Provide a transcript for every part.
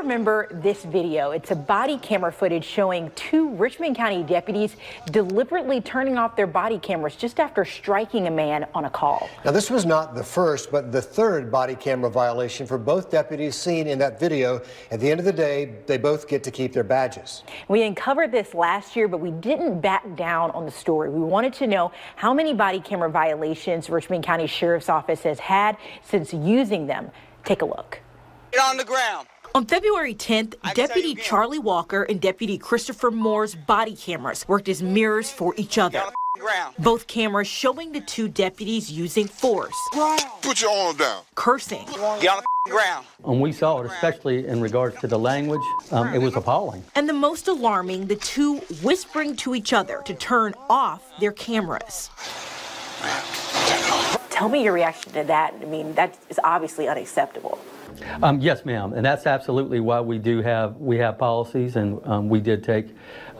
remember this video. It's a body camera footage showing two Richmond County deputies deliberately turning off their body cameras just after striking a man on a call. Now, this was not the first, but the third body camera violation for both deputies seen in that video. At the end of the day, they both get to keep their badges. We uncovered this last year, but we didn't back down on the story. We wanted to know how many body camera violations Richmond County Sheriff's Office has had since using them. Take a look. Get on the ground. On February 10th, Deputy Charlie Walker and Deputy Christopher Moore's body cameras worked as mirrors for each other. Both cameras showing the two deputies using force. Put your arm down. Cursing. Get on the ground. And we saw it, especially in regards to the language. It was appalling. And the most alarming, the two whispering to each other to turn off their cameras. Tell me your reaction to that. I mean, that is obviously unacceptable. Yes, ma'am, and that's absolutely why we have policies, and we did take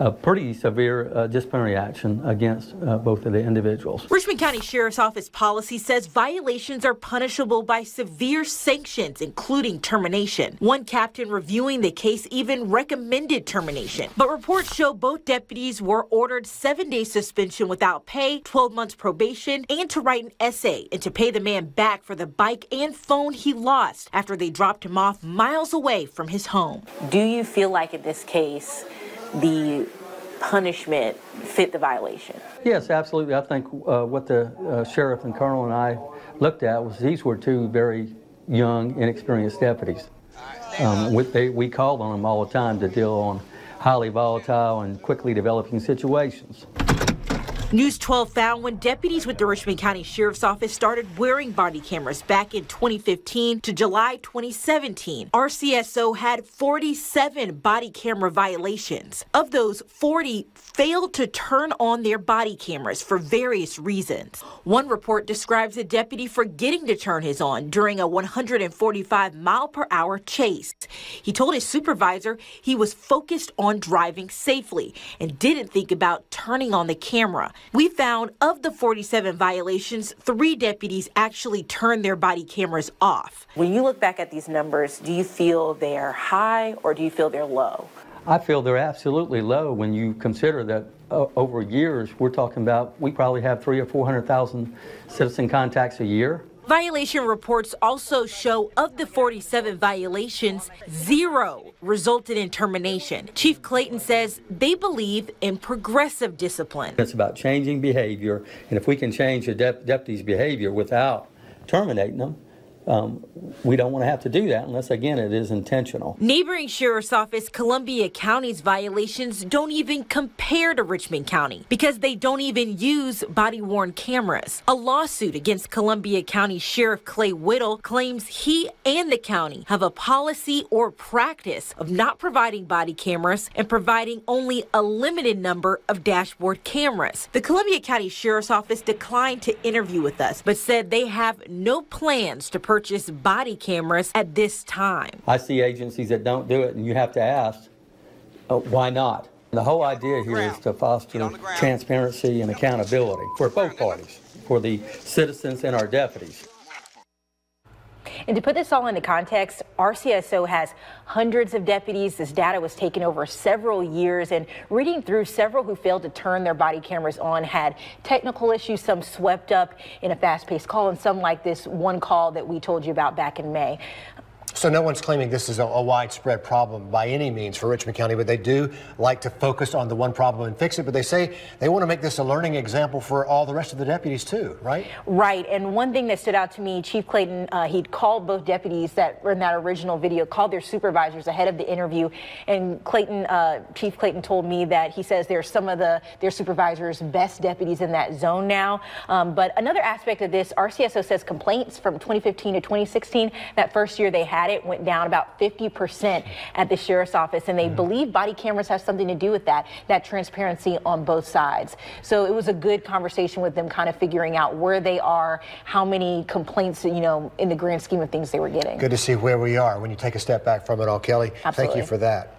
a pretty severe disciplinary action against both of the individuals. Richmond County Sheriff's Office policy says violations are punishable by severe sanctions, including termination. One captain reviewing the case even recommended termination. But reports show both deputies were ordered 7-day suspension without pay, 12 months probation, and to write an essay and to pay the man back for the bike and phone he lost after they dropped him off miles away from his home. Do you feel like in this case the punishment fit the violation? Yes, absolutely. I think what the sheriff and colonel and I looked at was these were two very young, inexperienced deputies. We called on them all the time to deal on highly volatile and quickly developing situations. News 12 found when deputies with the Richmond County Sheriff's Office started wearing body cameras back in 2015 to July 2017, RCSO had 47 body camera violations. Of those, 40 failed to turn on their body cameras for various reasons. One report describes a deputy forgetting to turn his on during a 145-mile-per-hour chase. He told his supervisor he was focused on driving safely and didn't think about turning on the camera. We found of the 47 violations, 3 deputies actually turned their body cameras off. When you look back at these numbers, do you feel they're high or do you feel they're low? I feel they're absolutely low when you consider that over years, we're talking about we probably have 300,000 or 400,000 citizen contacts a year. Violation reports also show of the 47 violations, 0 resulted in termination. Chief Clayton says they believe in progressive discipline. It's about changing behavior, and if we can change a deputy's behavior without terminating them, we don't want to have to do that unless, again, it is intentional. Neighboring Sheriff's Office, Columbia County's violations don't even compare to Richmond County because they don't even use body-worn cameras. A lawsuit against Columbia County Sheriff Clay Whittle claims he and the county have a policy or practice of not providing body cameras and providing only a limited number of dashboard cameras. The Columbia County Sheriff's Office declined to interview with us, but said they have no plans to purchase body cameras at this time. I see agencies that don't do it, and you have to ask, why not? The whole idea here is to foster transparency and accountability for both parties, for the citizens and our deputies. And to put this all into context, RCSO has hundreds of deputies. This data was taken over several years, and reading through, several who failed to turn their body cameras on had technical issues, some swept up in a fast-paced call, and some like this one call that we told you about back in May. So no one's claiming this is a widespread problem by any means for Richmond County, but they do like to focus on the one problem and fix it. But they say they want to make this a learning example for all the rest of the deputies too, right? Right. And one thing that stood out to me, Chief Clayton, he'd called both deputies that were in that original video, called their supervisors ahead of the interview. And Clayton, Chief Clayton told me that he says there's some of their supervisors' best deputies in that zone now. But another aspect of this, RCSO says complaints from 2015 to 2016, that first year they had it, went down about 50% at the Sheriff's Office, and they believe body cameras have something to do with that transparency on both sides. So it was a good conversation with them, kind of figuring out where they are, how many complaints, you know, in the grand scheme of things they were getting. Good to see where we are when you take a step back from it all, Kelly. Absolutely. Thank you for that.